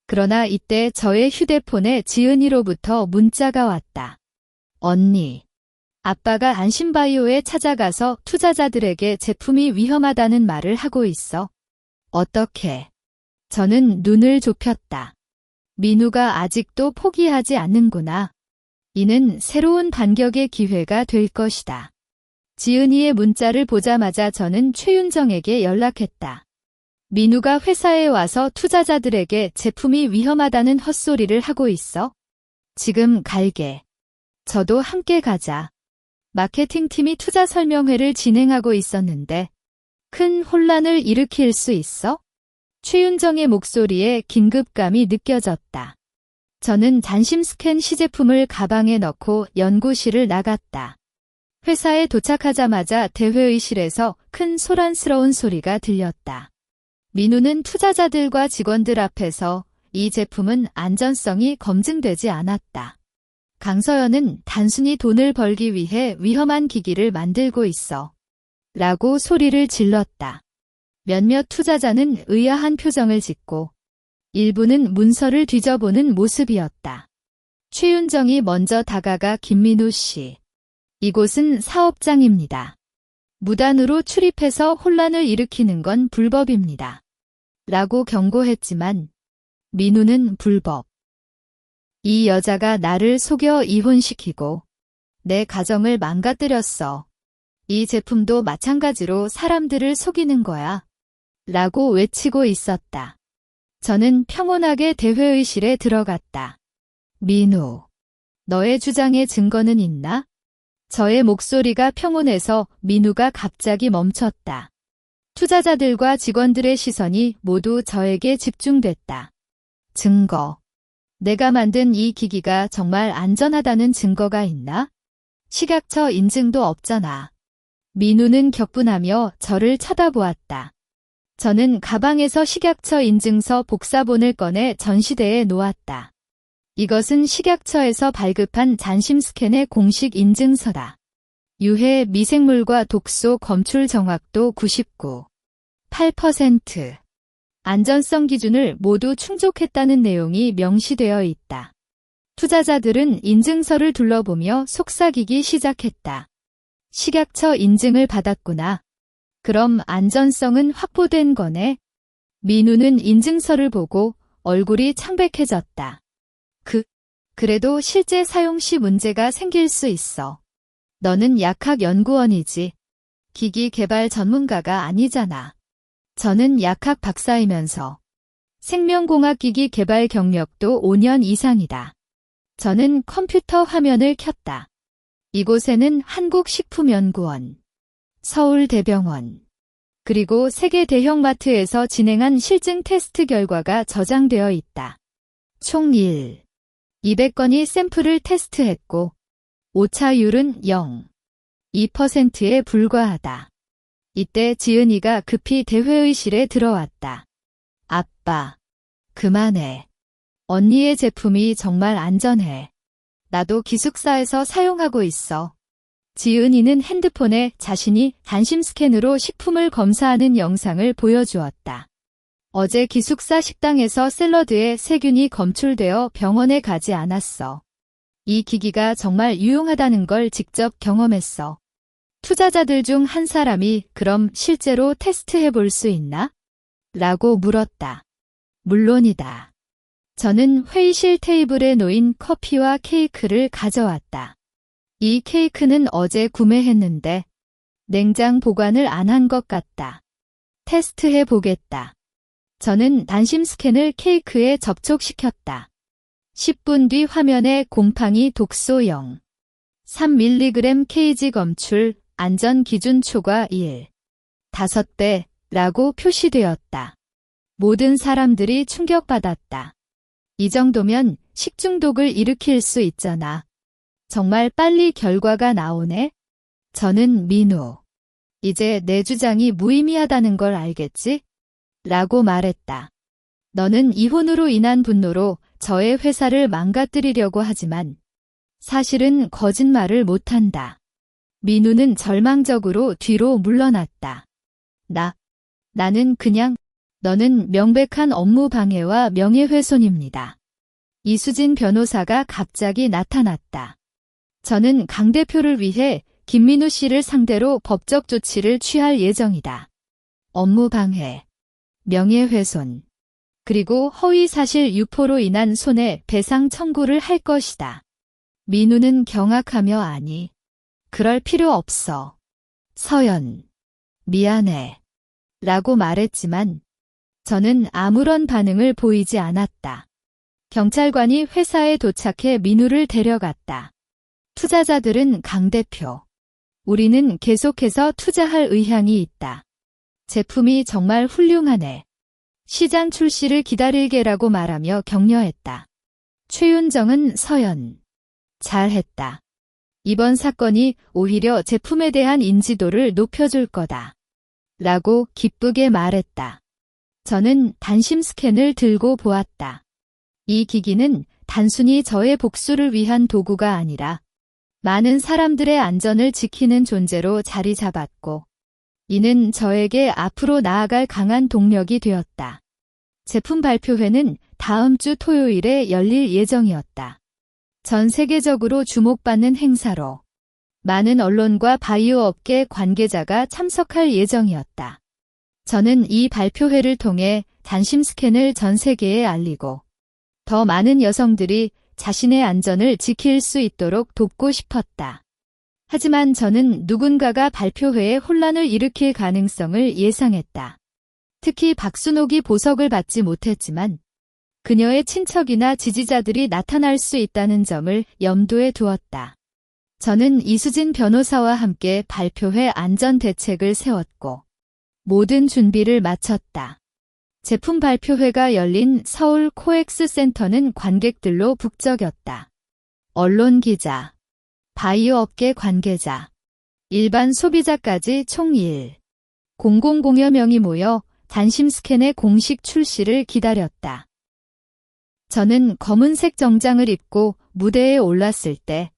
Speaker 1: 그러나 이때 저의 휴대폰에 지은이로부터 문자가 왔다. 언니, 아빠가 안심바이오에 찾아가서 투자자들에게 제품이 위험하다는 말을 하고 있어. 어떻게? 저는 눈을 좁혔다. 민우가 아직도 포기하지 않는구나. 이는 새로운 반격의 기회가 될 것이다. 지은이의 문자를 보자마자 저는 최윤정에게 연락했다. 민우가 회사에 와서 투자자들에게 제품이 위험하다는 헛소리를 하고 있어. 지금 갈게. 저도 함께 가자. 마케팅팀이 투자 설명회를 진행하고 있었는데 큰 혼란을 일으킬 수 있어? 최윤정의 목소리에 긴급감이 느껴졌다. 저는 잔심 스캔 시제품을 가방에 넣고 연구실을 나갔다. 회사에 도착하자마자 대회의실에서 큰 소란스러운 소리가 들렸다. 민우는 투자자들과 직원들 앞에서 이 제품은 안전성이 검증되지 않았다. 강서연은 단순히 돈을 벌기 위해 위험한 기기를 만들고 있어. 라고 소리를 질렀다. 몇몇 투자자는 의아한 표정을 짓고 일부는 문서를 뒤져보는 모습이었다. 최윤정이 먼저 다가가 김민우 씨. 이곳은 사업장입니다. 무단으로 출입해서 혼란을 일으키는 건 불법입니다. 라고 경고했지만 민우는 불법. 이 여자가 나를 속여 이혼시키고 내 가정을 망가뜨렸어. 이 제품도 마찬가지로 사람들을 속이는 거야. 라고 외치고 있었다. 저는 평온하게 대회의실에 들어갔다. 민우, 너의 주장에 증거는 있나? 저의 목소리가 평온해서 민우가 갑자기 멈췄다. 투자자들과 직원들의 시선이 모두 저에게 집중됐다. 증거. 내가 만든 이 기기가 정말 안전하다는 증거가 있나? 식약처 인증도 없잖아. 민우는 격분하며 저를 쳐다보았다. 저는 가방에서 식약처 인증서 복사본을 꺼내 전시대에 놓았다. 이것은 식약처에서 발급한 잔심 스캔의 공식 인증서다. 유해 미생물과 독소 검출 정확도 99.8%. 안전성 기준을 모두 충족했다는 내용이 명시되어 있다. 투자자들은 인증서를 둘러보며 속삭이기 시작했다. 식약처 인증을 받았구나. 그럼 안전성은 확보된 거네. 민우는 인증서를 보고 얼굴이 창백해졌다. 그래도 실제 사용 시 문제가 생길 수 있어. 너는 약학연구원이지. 기기 개발 전문가가 아니잖아. 저는 약학 박사이면서 생명공학기기 개발 경력도 5년 이상이다. 저는 컴퓨터 화면을 켰다. 이곳에는 한국식품연구원, 서울대병원, 그리고 세계 대형마트에서 진행한 실증 테스트 결과가 저장되어 있다. 총 200건이 샘플을 테스트했고 오차율은 0.2%에 불과하다. 이때 지은이가 급히 대회의실에 들어왔다. 아빠, 그만해. 언니의 제품이 정말 안전해. 나도 기숙사에서 사용하고 있어. 지은이는 핸드폰에 자신이 단심 스캔으로 식품을 검사하는 영상을 보여주었다. 어제 기숙사 식당에서 샐러드에 세균이 검출되어 병원에 가지 않았어. 이 기기가 정말 유용하다는 걸 직접 경험했어. 투자자들 중 한 사람이 그럼 실제로 테스트해 볼 수 있나? 라고 물었다. 물론이다. 저는 회의실 테이블에 놓인 커피와 케이크를 가져왔다. 이 케이크는 어제 구매했는데 냉장 보관을 안 한 것 같다. 테스트해 보겠다. 저는 단심 스캔을 케이크에 접촉시켰다. 10분 뒤 화면에 곰팡이 독소 0.3mg KG 검출 안전 기준 초과 5배라고 표시되었다. 모든 사람들이 충격받았다. 이 정도면 식중독을 일으킬 수 있잖아. 정말 빨리 결과가 나오네. 저는 민우. 이제 내 주장이 무의미하다는 걸 알겠지? 라고 말했다. 너는 이혼으로 인한 분노로 저의 회사를 망가뜨리려고 하지만 사실은 거짓말을 못한다. 민우는 절망적으로 뒤로 물러났다. 너는 명백한 업무 방해와 명예훼손입니다. 이수진 변호사가 갑자기 나타났다. 저는 강 대표를 위해 김민우 씨를 상대로 법적 조치를 취할 예정이다. 업무 방해, 명예훼손, 그리고 허위사실 유포로 인한 손해배상 청구를 할 것이다. 민우는 경악하며 아니, 그럴 필요 없어. 서연, 미안해. 라고 말했지만 저는 아무런 반응을 보이지 않았다. 경찰관이 회사에 도착해 민우를 데려갔다. 투자자들은 강 대표. 우리는 계속해서 투자할 의향이 있다. 제품이 정말 훌륭하네. 시장 출시를 기다릴게라고 말하며 격려했다. 최윤정은 서연. 잘했다. 이번 사건이 오히려 제품에 대한 인지도를 높여줄 거다. 라고 기쁘게 말했다. 저는 단심 스캔을 들고 보았다. 이 기기는 단순히 저의 복수를 위한 도구가 아니라 많은 사람들의 안전을 지키는 존재로 자리 잡았고, 이는 저에게 앞으로 나아갈 강한 동력이 되었다. 제품 발표회는 다음 주 토요일에 열릴 예정이었다. 전 세계적으로 주목받는 행사로 많은 언론과 바이오 업계 관계자가 참석할 예정이었다. 저는 이 발표회를 통해 단심 스캔을 전 세계에 알리고 더 많은 여성들이 자신의 안전을 지킬 수 있도록 돕고 싶었다. 하지만 저는 누군가가 발표회에 혼란을 일으킬 가능성을 예상했다. 특히 박순옥이 보석을 받지 못했지만 그녀의 친척이나 지지자들이 나타날 수 있다는 점을 염두에 두었다. 저는 이수진 변호사와 함께 발표회 안전 대책을 세웠고 모든 준비를 마쳤다. 제품 발표회가 열린 서울 코엑스 센터는 관객들로 북적였다. 언론 기자, 바이오 업계 관계자, 일반 소비자까지 총 000여 명이 모여 단심 스캔의 공식 출시를 기다렸다. 저는 검은색 정장을 입고 무대에 올랐을 때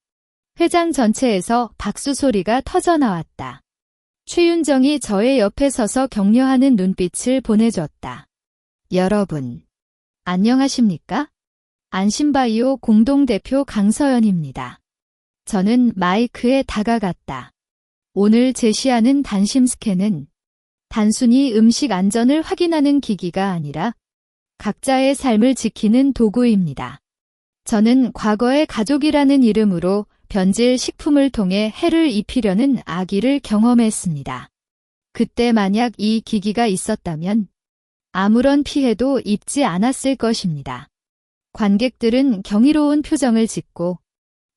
Speaker 1: 회장 전체에서 박수 소리가 터져나왔다. 최윤정이 저의 옆에 서서 격려하는 눈빛을 보내줬다. 여러분, 안녕하십니까? 안심바이오 공동대표 강서연입니다. 저는 마이크에 다가갔다. 오늘 제시하는 단심 스캔은 단순히 음식 안전을 확인하는 기기가 아니라 각자의 삶을 지키는 도구입니다. 저는 과거의 가족이라는 이름으로 변질 식품을 통해 해를 입히려는 악의를 경험했습니다. 그때 만약 이 기기가 있었다면 아무런 피해도 입지 않았을 것입니다. 관객들은 경이로운 표정을 짓고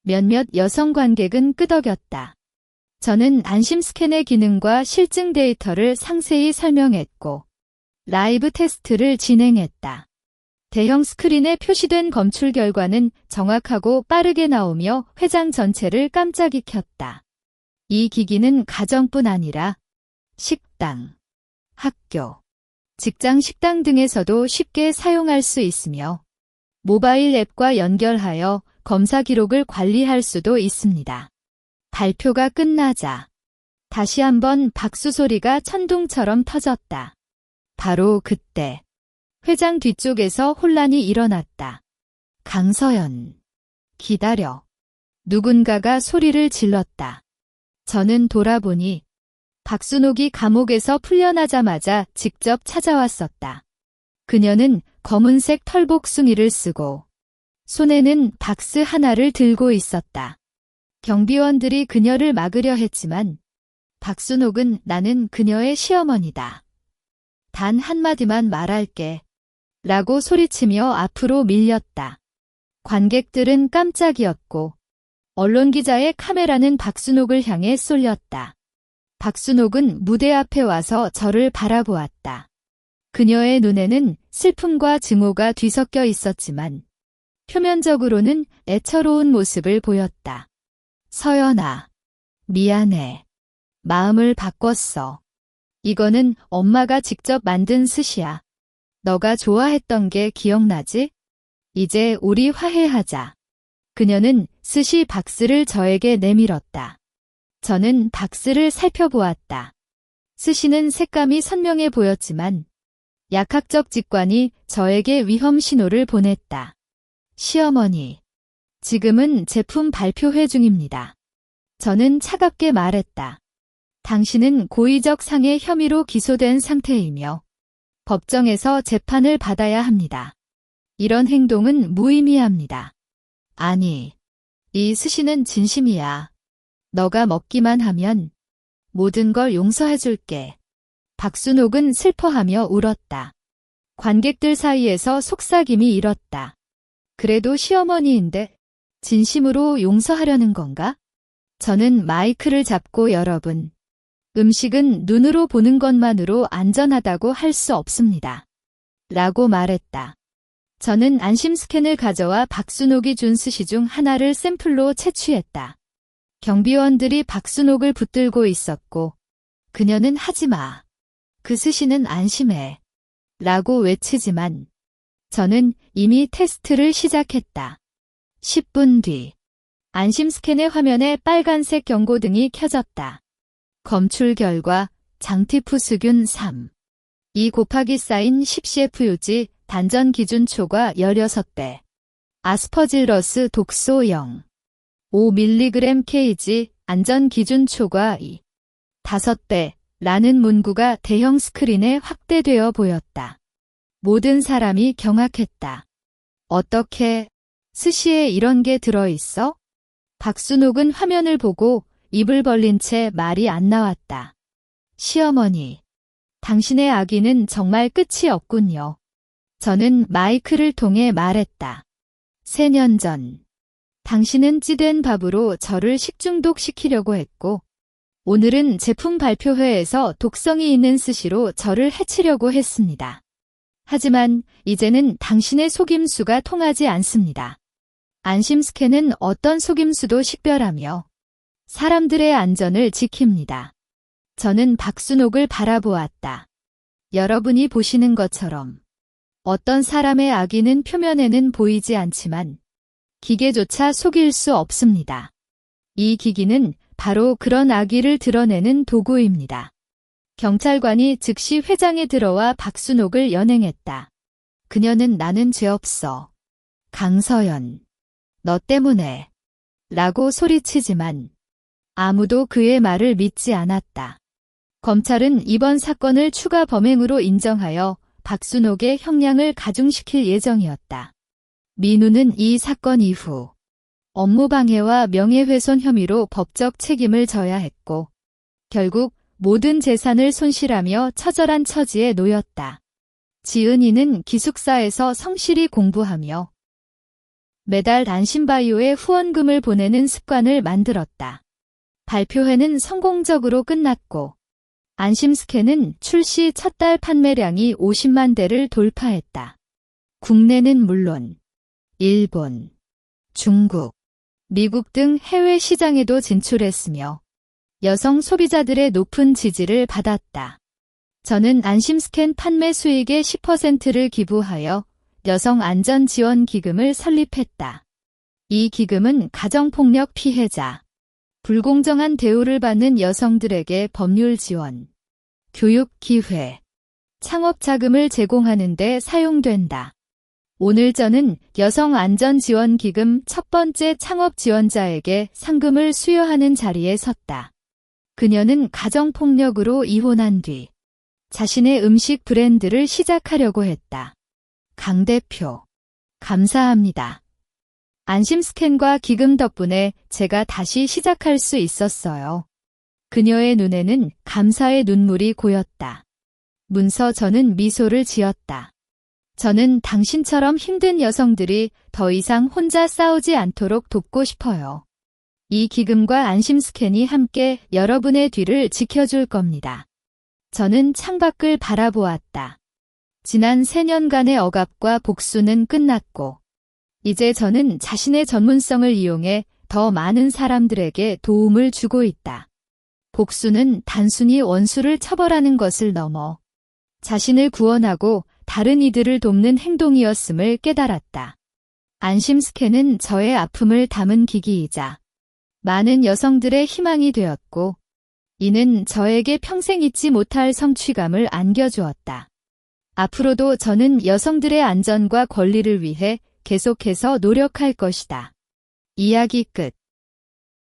Speaker 1: 몇몇 여성 관객은 끄덕였다. 저는 단심 스캔의 기능과 실증 데이터를 상세히 설명했고 라이브 테스트를 진행했다. 대형 스크린에 표시된 검출 결과는 정확하고 빠르게 나오며 회장 전체를 깜짝 익혔다. 이 기기는 가정뿐 아니라 식당, 학교, 직장 식당 등에서도 쉽게 사용할 수 있으며 모바일 앱과 연결하여 검사 기록을 관리할 수도 있습니다. 발표가 끝나자 다시 한번 박수 소리가 천둥처럼 터졌다. 바로 그때 회장 뒤쪽에서 혼란이 일어났다. 강서연, 기다려. 누군가가 소리를 질렀다. 저는 돌아보니 박순옥이 감옥에서 풀려나자마자 직접 찾아왔었다. 그녀는 검은색 털복숭이를 쓰고 손에는 박스 하나를 들고 있었다. 경비원들이 그녀를 막으려 했지만 박순옥은 나는 그녀의 시어머니다. 단 한마디만 말할게. 라고 소리치며 앞으로 밀렸다. 관객들은 깜짝이었고 언론 기자의 카메라는 박순옥을 향해 쏠렸다. 박순옥은 무대 앞에 와서 저를 바라보았다. 그녀의 눈에는 슬픔과 증오가 뒤섞여 있었지만 표면적으로는 애처로운 모습을 보였다. 서연아, 미안해. 마음을 바꿨어. 이거는 엄마가 직접 만든 스시야. 너가 좋아했던 게 기억나지? 이제 우리 화해하자. 그녀는 스시 박스를 저에게 내밀었다. 저는 박스를 살펴보았다. 스시는 색감이 선명해 보였지만 약학적 직관이 저에게 위험 신호를 보냈다. 시어머니, 지금은 제품 발표회 중입니다. 저는 차갑게 말했다. 당신은 고의적 상해 혐의로 기소된 상태이며 법정에서 재판을 받아야 합니다. 이런 행동은 무의미합니다. 아니, 이 스시는 진심이야. 너가 먹기만 하면 모든 걸 용서해줄게. 박순옥은 슬퍼하며 울었다. 관객들 사이에서 속삭임이 일었다. 그래도 시어머니인데 진심으로 용서하려는 건가? 저는 마이크를 잡고 여러분, 음식은 눈으로 보는 것만으로 안전하다고 할 수 없습니다. 라고 말했다. 저는 안심 스캔을 가져와 박순옥이 준 스시 중 하나를 샘플로 채취했다. 경비원들이 박순옥을 붙들고 있었고 그녀는 하지마. 그 스시는 안심해. 라고 외치지만 저는 이미 테스트를 시작했다. 10분 뒤 안심 스캔의 화면에 빨간색 경고등이 켜졌다. 검출 결과 장티푸스균 3. 2 곱하기 사인 10CF 유지 단전 기준 초과 16배. 아스퍼질러스 독소 0. 5mg kg 안전 기준 초과 2. 5배. 라는 문구가 대형 스크린에 확대되어 보였다. 모든 사람이 경악했다. 어떻게 스시에 이런 게 들어있어? 박순옥은 화면을 보고 입을 벌린 채 말이 안 나왔다. 시어머니, 당신의 악의는 정말 끝이 없군요. 저는 마이크를 통해 말했다. 3년 전, 당신은 찌된 밥으로 저를 식중독시키려고 했고, 오늘은 제품 발표회에서 독성이 있는 스시로 저를 해치려고 했습니다. 하지만 이제는 당신의 속임수가 통하지 않습니다. 안심 스캔은 어떤 속임수도 식별하며 사람들의 안전을 지킵니다. 저는 박순옥을 바라보았다. 여러분이 보시는 것처럼 어떤 사람의 악의는 표면에는 보이지 않지만 기계조차 속일 수 없습니다. 이 기기는 바로 그런 악의를 드러내는 도구입니다. 경찰관이 즉시 회장에 들어와 박순옥을 연행했다. 그녀는 나는 죄 없어. 강서연, 너 때문에. 라고 소리치지만 아무도 그의 말을 믿지 않았다. 검찰은 이번 사건을 추가 범행으로 인정하여 박순옥의 형량을 가중시킬 예정이었다. 민우는 이 사건 이후 업무방해와 명예훼손 혐의로 법적 책임을 져야 했고 결국 모든 재산을 손실하며 처절한 처지에 놓였다. 지은이는 기숙사에서 성실히 공부하며 매달 안심바이오에 후원금을 보내는 습관을 만들었다. 발표회는 성공적으로 끝났고 안심스캔은 출시 첫 달 판매량이 50만 대를 돌파했다. 국내는 물론 일본, 중국, 미국 등 해외 시장에도 진출했으며 여성 소비자들의 높은 지지를 받았다. 저는 안심스캔 판매 수익의 10%를 기부하여 여성안전지원기금을 설립했다. 이 기금은 가정폭력 피해자, 불공정한 대우를 받는 여성들에게 법률 지원, 교육 기회, 창업 자금을 제공하는 데 사용된다. 오늘 저는 여성안전지원기금 첫 번째 창업 지원자에게 상금을 수여하는 자리에 섰다. 그녀는 가정폭력으로 이혼한 뒤 자신의 음식 브랜드를 시작하려고 했다. 강 대표, 감사합니다. 안심스캔과 기금 덕분에 제가 다시 시작할 수 있었어요. 그녀의 눈에는 감사의 눈물이 고였다. 문서 저는 미소를 지었다. 저는 당신처럼 힘든 여성들이 더 이상 혼자 싸우지 않도록 돕고 싶어요. 이 기금과 안심스캔이 함께 여러분의 뒤를 지켜줄 겁니다. 저는 창밖을 바라보았다. 지난 3년간의 억압과 복수는 끝났고 이제 저는 자신의 전문성을 이용해 더 많은 사람들에게 도움을 주고 있다. 복수는 단순히 원수를 처벌하는 것을 넘어 자신을 구원하고 다른 이들을 돕는 행동이었음을 깨달았다. 안심스캔은 저의 아픔을 담은 기기이자 많은 여성들의 희망이 되었고 이는 저에게 평생 잊지 못할 성취감을 안겨주었다. 앞으로도 저는 여성들의 안전과 권리를 위해 계속해서 노력할 것이다. 이야기 끝.